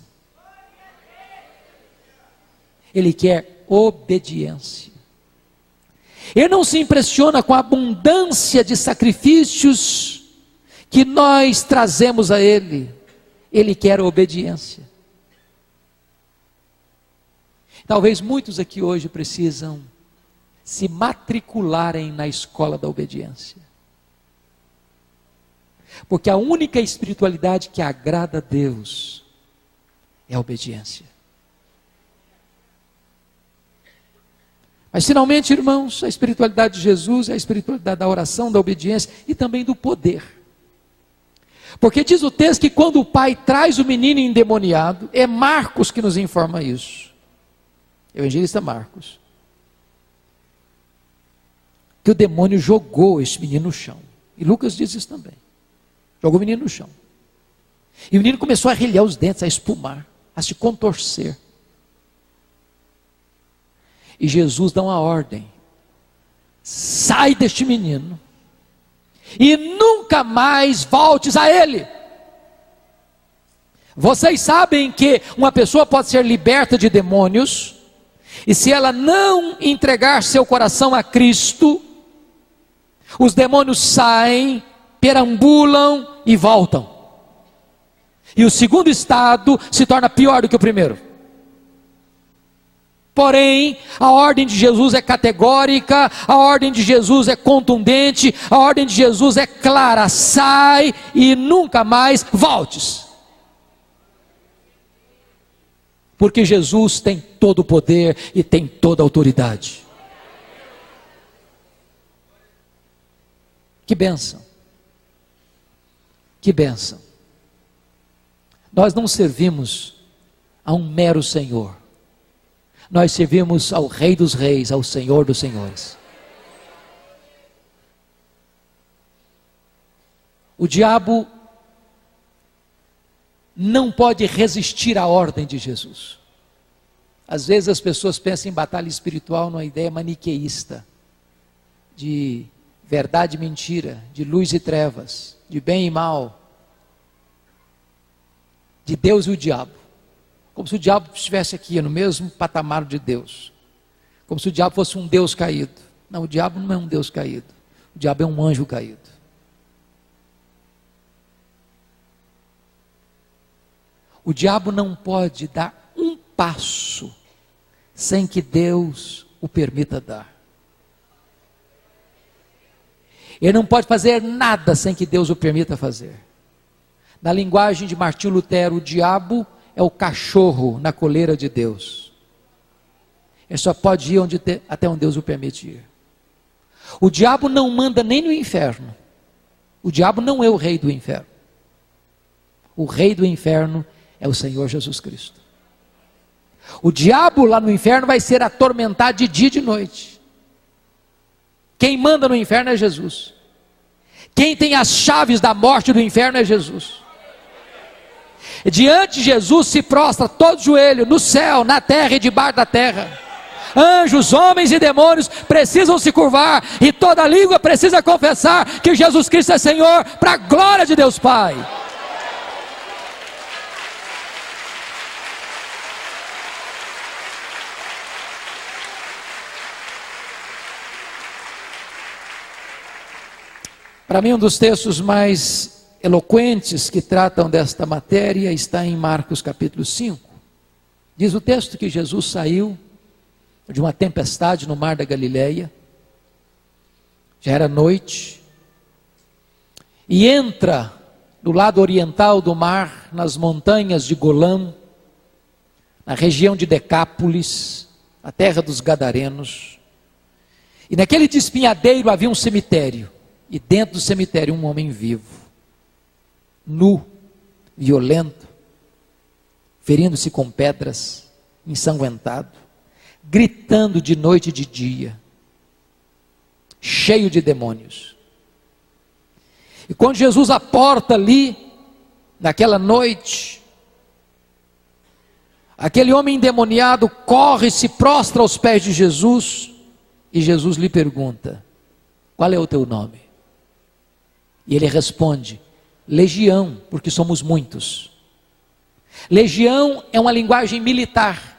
Ele quer obediência. Ele não se impressiona com a abundância de sacrifícios que nós trazemos a Ele. Ele quer obediência. Talvez muitos aqui hoje precisam se matricularem na escola da obediência. Porque a única espiritualidade que agrada a Deus é a obediência. Mas finalmente, irmãos, a espiritualidade de Jesus é a espiritualidade da oração, da obediência e também do poder. Porque diz o texto que quando o pai traz o menino endemoniado, é Marcos que nos informa isso. Evangelista Marcos. Que o demônio jogou esse menino no chão. E Lucas diz isso também. Jogou o menino no chão. E o menino começou a arrilhar os dentes, a espumar, a se contorcer. E Jesus dá uma ordem: sai deste menino e nunca mais voltes a ele. Vocês sabem que uma pessoa pode ser liberta de demônios, e se ela não entregar seu coração a Cristo, os demônios saem, perambulam e voltam. E o segundo estado se torna pior do que o primeiro. Porém, a ordem de Jesus é categórica, a ordem de Jesus é contundente, a ordem de Jesus é clara: sai e nunca mais voltes. Porque Jesus tem todo o poder e tem toda a autoridade. Que bênção! Que bênção! Nós não servimos a um mero Senhor. Nós servimos ao Rei dos Reis, ao Senhor dos Senhores. O diabo não pode resistir à ordem de Jesus. Às vezes as pessoas pensam em batalha espiritual numa ideia maniqueísta, de verdade e mentira, de luz e trevas, de bem e mal, de Deus e o diabo. Como se o diabo estivesse aqui no mesmo patamar de Deus. Como se o diabo fosse um Deus caído. Não, o diabo não é um Deus caído. O diabo é um anjo caído. O diabo não pode dar um passo sem que Deus o permita dar. Ele não pode fazer nada sem que Deus o permita fazer. Na linguagem de Martinho Lutero, o diabo é o cachorro na coleira de Deus. Ele só pode ir até onde Deus o permite ir. O diabo não manda nem no inferno. O diabo não é o rei do inferno. O rei do inferno é o Senhor Jesus Cristo. O diabo lá no inferno vai ser atormentado de dia e de noite. Quem manda no inferno é Jesus. Quem tem as chaves da morte do inferno é Jesus. Diante de Jesus se prostra todo joelho, no céu, na terra e debaixo da terra. Anjos, homens e demônios precisam se curvar, e toda língua precisa confessar que Jesus Cristo é Senhor, para a glória de Deus Pai. Para mim, um dos textos mais eloquentes que tratam desta matéria está em Marcos capítulo 5. Diz o texto que Jesus saiu de uma tempestade no mar da Galileia, já era noite, e entra no lado oriental do mar, nas montanhas de Golã, na região de Decápolis, a terra dos Gadarenos, e naquele despenhadeiro havia um cemitério, e dentro do cemitério um homem vivo, nu, violento, ferindo-se com pedras, ensanguentado, gritando de noite e de dia, cheio de demônios. E quando Jesus aporta ali, naquela noite, aquele homem endemoniado corre e se prostra aos pés de Jesus, e Jesus lhe pergunta: qual é o teu nome? E ele responde: Legião, porque somos muitos. Legião é uma linguagem militar.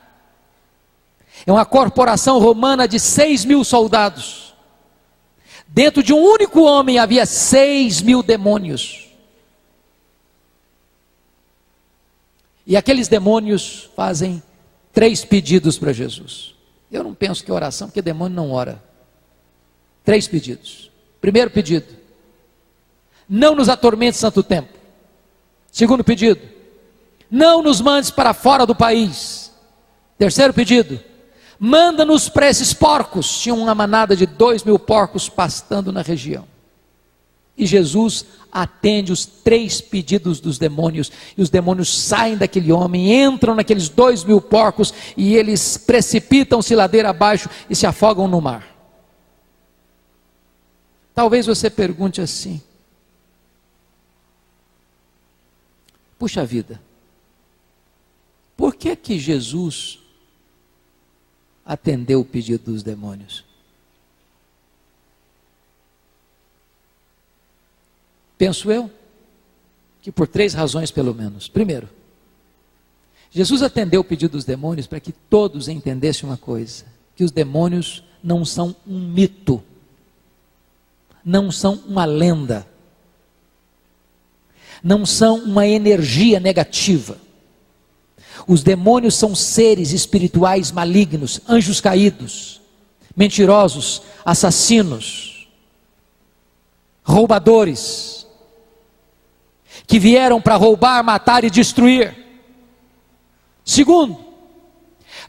É uma corporação romana de 6.000 soldados. Dentro de um único homem havia 6.000 demônios. E aqueles demônios fazem 3 pedidos para Jesus. Eu não penso que é oração, porque demônio não ora. 3 pedidos. Primeiro pedido: não nos atormentes tanto tempo. Segundo pedido: não nos mandes para fora do país. Terceiro pedido: manda-nos para esses porcos. Tinha uma manada de 2.000 porcos pastando na região. E Jesus atende os 3 pedidos dos demônios, e os demônios saem daquele homem, entram naqueles 2.000 porcos, e eles precipitam-se ladeira abaixo e se afogam no mar. Talvez você pergunte assim: puxa vida, por que que Jesus atendeu o pedido dos demônios? Penso eu que por 3 razões pelo menos. Primeiro, Jesus atendeu o pedido dos demônios para que todos entendessem uma coisa: que os demônios não são um mito, não são uma lenda, não são uma energia negativa. Os demônios são seres espirituais malignos, anjos caídos, mentirosos, assassinos, roubadores, que vieram para roubar, matar e destruir. Segundo,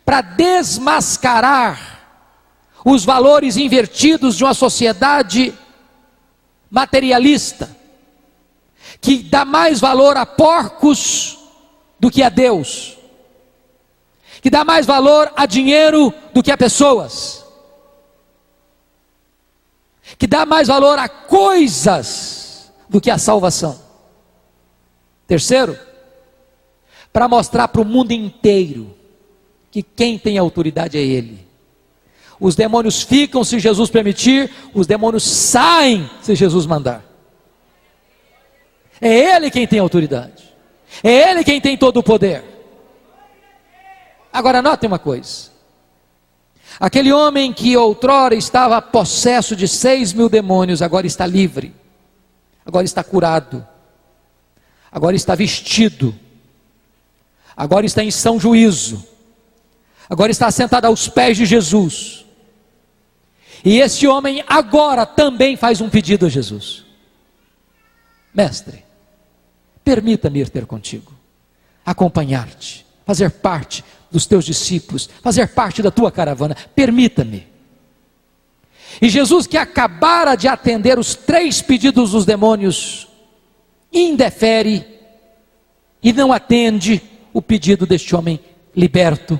para desmascarar os valores invertidos de uma sociedade materialista, que dá mais valor a porcos do que a Deus, que dá mais valor a dinheiro do que a pessoas, que dá mais valor a coisas do que a salvação. Terceiro, para mostrar para o mundo inteiro que quem tem autoridade é Ele. Os demônios ficam se Jesus permitir, os demônios saem se Jesus mandar. É Ele quem tem autoridade, é Ele quem tem todo o poder. Agora notem uma coisa: aquele homem que outrora estava possesso de 6.000 demônios, agora está livre, agora está curado, agora está vestido, agora está em são juízo, agora está sentado aos pés de Jesus. E esse homem agora também faz um pedido a Jesus: mestre, permita-me ir ter contigo, acompanhar-te, fazer parte dos teus discípulos, fazer parte da tua caravana, permita-me. E Jesus, que acabara de atender os 3 pedidos dos demônios, indefere e não atende o pedido deste homem liberto,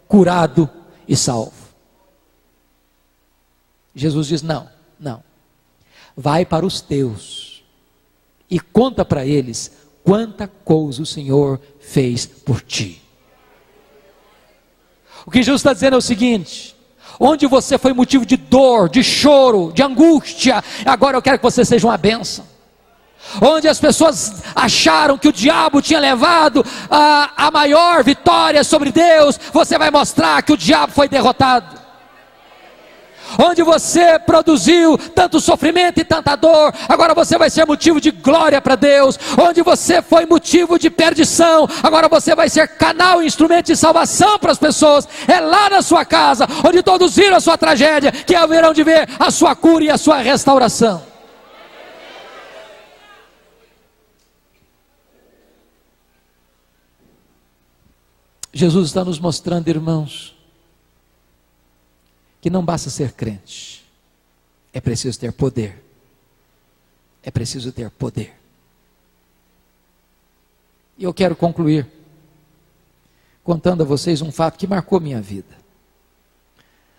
curado e salvo. Jesus diz: não, vai para os teus e conta para eles quanta coisa o Senhor fez por ti. O que Jesus está dizendo é o seguinte: onde você foi motivo de dor, de choro, de angústia, agora eu quero que você seja uma bênção. Onde as pessoas acharam que o diabo tinha levado a maior vitória sobre Deus, você vai mostrar que o diabo foi derrotado. Onde você produziu tanto sofrimento e tanta dor, agora você vai ser motivo de glória para Deus. Onde você foi motivo de perdição, agora você vai ser canal e instrumento de salvação para as pessoas. É lá na sua casa, onde todos viram a sua tragédia, que haverão de ver a sua cura e a sua restauração. Jesus está nos mostrando, irmãos, que não basta ser crente, é preciso ter poder. É preciso ter poder. E eu quero concluir contando a vocês um fato que marcou minha vida.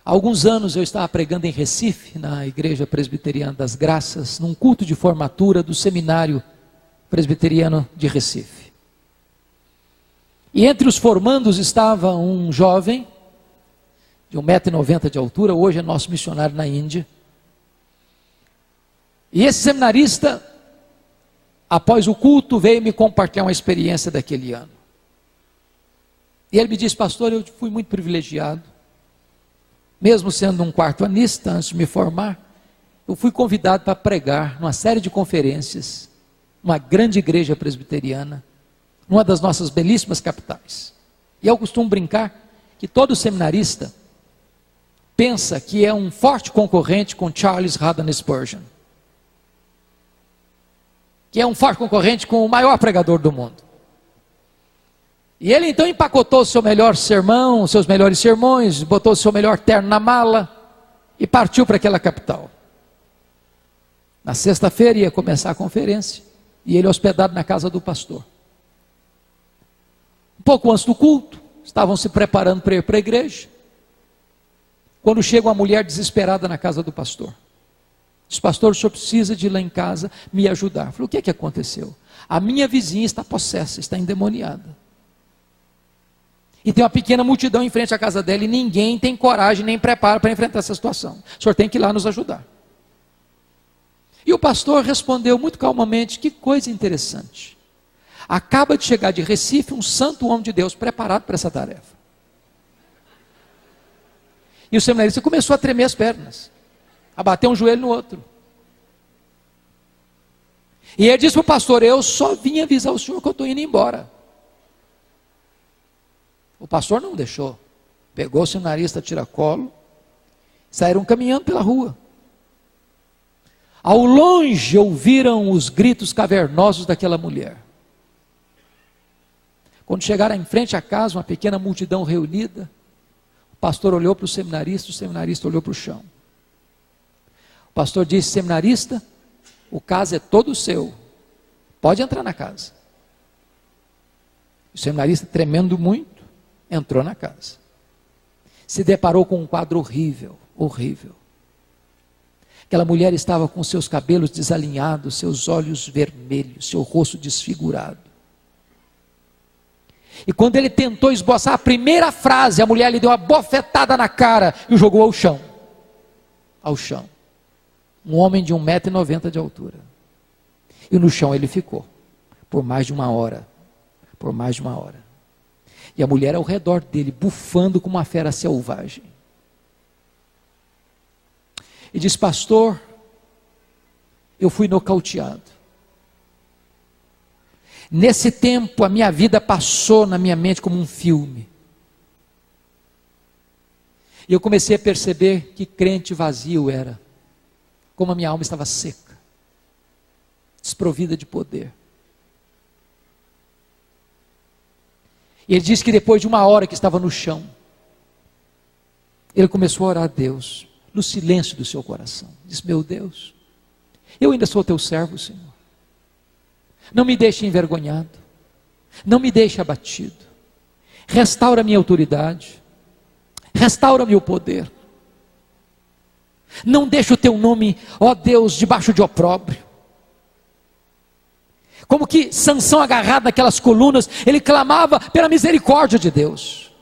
Há alguns anos eu estava pregando em Recife, na Igreja Presbiteriana das Graças, num culto de formatura do Seminário Presbiteriano de Recife. E entre os formandos estava um jovem de 1,90 m de altura, hoje é nosso missionário na Índia. E esse seminarista, após o culto, veio me compartilhar uma experiência daquele ano. E ele me disse: pastor, eu fui muito privilegiado, mesmo sendo um quarto-anista, antes de me formar, eu fui convidado para pregar numa série de conferências, numa grande igreja presbiteriana, numa das nossas belíssimas capitais. E eu costumo brincar que todo seminarista pensa que é um forte concorrente com Charles Haddon Spurgeon, que é um forte concorrente com o maior pregador do mundo. E ele então empacotou o seu melhor sermão, seus melhores sermões, botou o seu melhor terno na mala e partiu para aquela capital. Na sexta-feira ia começar a conferência e ele hospedado na casa do pastor. Um pouco antes do culto, estavam se preparando para ir para a igreja, quando chega uma mulher desesperada na casa do pastor. Diz: pastor, o senhor precisa de ir lá em casa me ajudar. Eu falei: o que é que aconteceu? A minha vizinha está possessa, está endemoniada. E tem uma pequena multidão em frente à casa dela e ninguém tem coragem nem preparo para enfrentar essa situação. O senhor tem que ir lá nos ajudar. E o pastor respondeu muito calmamente: que coisa interessante. Acaba de chegar de Recife um santo homem de Deus preparado para essa tarefa. E o seminarista começou a tremer as pernas, a bater um joelho no outro. E ele disse para o pastor: eu só vim avisar o senhor que eu estou indo embora. O pastor não deixou, pegou o seminarista a tiracolo, saíram caminhando pela rua. Ao longe ouviram os gritos cavernosos daquela mulher. Quando chegaram em frente à casa, uma pequena multidão reunida, o pastor olhou para o seminarista olhou para o chão. O pastor disse: seminarista, o caso é todo seu, pode entrar na casa. O seminarista, tremendo muito, entrou na casa. Se deparou com um quadro horrível, horrível. Aquela mulher estava com seus cabelos desalinhados, seus olhos vermelhos, seu rosto desfigurado. E quando ele tentou esboçar a primeira frase, a mulher lhe deu uma bofetada na cara e o jogou ao chão. Ao chão. Um homem de 1,90 m de altura. E no chão ele ficou, por mais de uma hora. Por mais de uma hora. E a mulher ao redor dele, bufando como uma fera selvagem. E diz: pastor, eu fui nocauteado. Nesse tempo a minha vida passou na minha mente como um filme. E eu comecei a perceber que crente vazio era. Como a minha alma estava seca, desprovida de poder. E ele disse que depois de uma hora que estava no chão, ele começou a orar a Deus, no silêncio do seu coração. Disse: meu Deus, eu ainda sou teu servo, Senhor. Não me deixe envergonhado, não me deixe abatido. Restaura a minha autoridade, restaura meu poder. Não deixe o teu nome, ó Deus, debaixo de opróbrio. Como que Sansão, agarrado naquelas colunas, ele clamava pela misericórdia de Deus.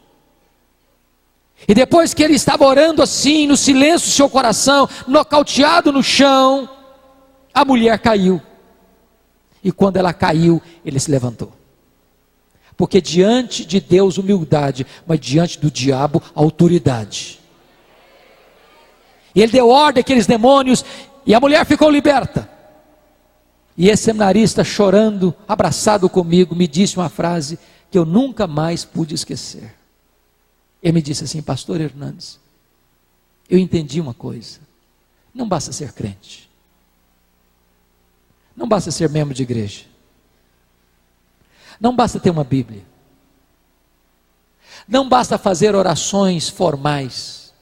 E depois que ele estava orando assim, no silêncio do seu coração, nocauteado no chão, a mulher caiu. E quando ela caiu, ele se levantou. Porque diante de Deus, humildade, mas diante do diabo, autoridade. E ele deu ordem àqueles demônios, e a mulher ficou liberta. E esse seminarista, chorando, abraçado comigo, me disse uma frase que eu nunca mais pude esquecer. Ele me disse assim: pastor Hernandes, eu entendi uma coisa. Não basta ser crente. Não basta ser membro de igreja. Não basta ter uma Bíblia. Não basta fazer orações formais.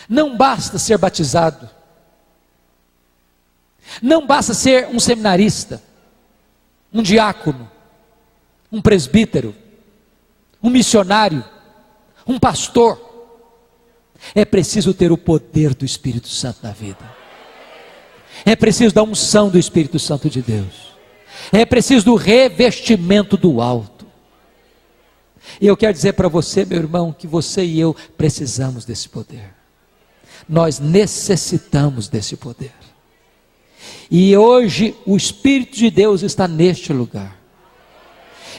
Não basta ser batizado. Não basta ser um seminarista, um diácono, um presbítero, um missionário, um pastor. É preciso ter o poder do Espírito Santo na vida. É preciso da unção do Espírito Santo de Deus. É preciso do revestimento do alto. E eu quero dizer para você, meu irmão, que você e eu precisamos desse poder. Nós necessitamos desse poder. E hoje o Espírito de Deus está neste lugar.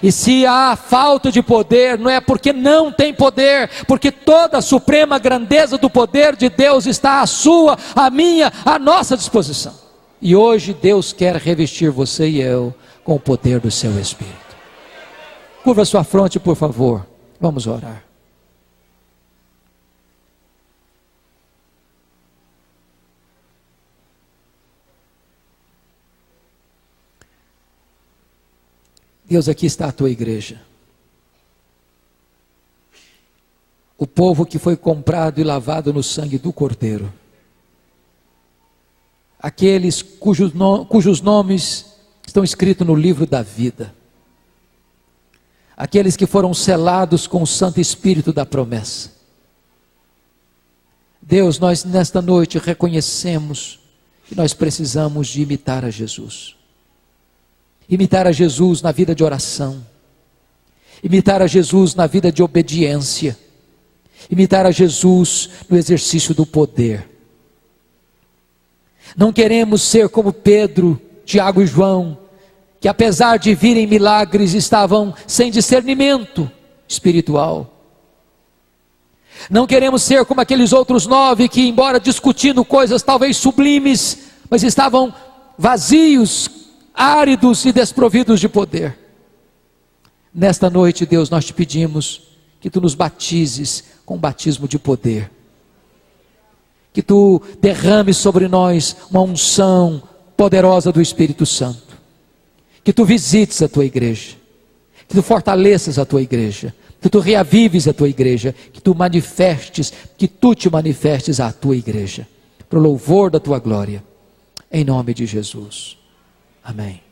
E se há falta de poder, não é porque não tem poder, porque toda a suprema grandeza do poder de Deus está à sua, à minha, à nossa disposição. E hoje Deus quer revestir você e eu com o poder do seu Espírito. Curva sua fronte, por favor. Vamos orar. Deus, aqui está a tua igreja. O povo que foi comprado e lavado no sangue do Cordeiro. Aqueles cujos nomes estão escritos no livro da vida. Aqueles que foram selados com o Santo Espírito da promessa. Deus, nós nesta noite reconhecemos que nós precisamos de imitar a Jesus. Imitar a Jesus na vida de oração. Imitar a Jesus na vida de obediência. Imitar a Jesus no exercício do poder. Não queremos ser como Pedro, Tiago e João, que apesar de virem milagres, estavam sem discernimento espiritual. Não queremos ser como aqueles outros 9 que, embora discutindo coisas talvez sublimes, mas estavam vazios, áridos e desprovidos de poder. Nesta noite, Deus, nós te pedimos que tu nos batizes com batismo de poder. Que tu derrames sobre nós uma unção poderosa do Espírito Santo. Que tu visites a tua igreja. Que tu fortaleças a tua igreja. Que tu reavives a tua igreja. Que tu te manifestes à tua igreja. Para o louvor da tua glória. Em nome de Jesus. Amém.